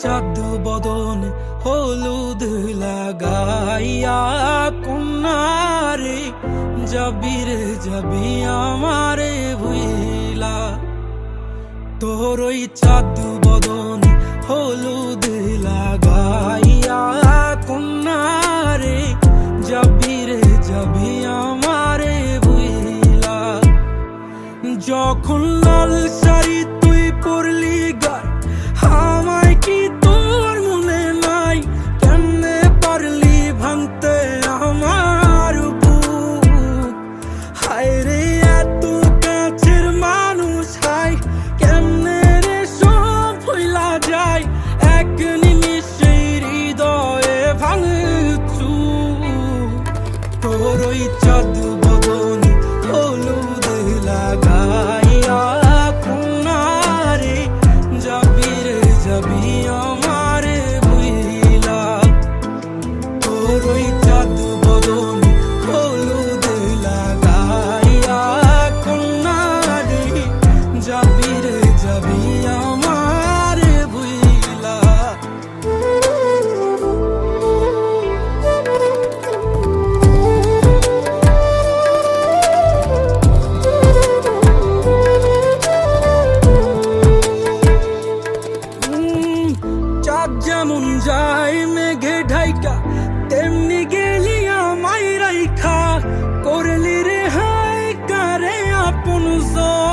চাঁদ বদন হলুদ লাগাইয়া কন্যারে যাবি রে যাবি আমারে ভুইলা। তোর ওই চাঁদ বদন হলুদ লাগাইয়া কন্যারে যাবি রে যাবি আমারে ভুইলা। যখন লাল শাড়ি তুই পরলি গায় আমায় কি তোর মনে নাই? কেমনে পারলি ভাঙতে আমার বুক? হায় রে এত কাছের মানুষ, হায় কেমনে রে সব ভুইলা যায় এক নিমিষে হৃদয়ে ভাঙচু। তোর ওই চাঁদ বদন হলুদ লাগাইয়া কন্যারে যাবি রে যাবি আমারে ভুইলা। তোর ওই চাঁদ বদন হলুদ লাগাইয়া কন্যারে যাবি রে যাবি আমারে ভুইলা। চাঁদ যেমন যায় মেঘে ঢাইকা তেমনি গেলি আমায় রাইখা, করলি রে হায় কারে আপন জন।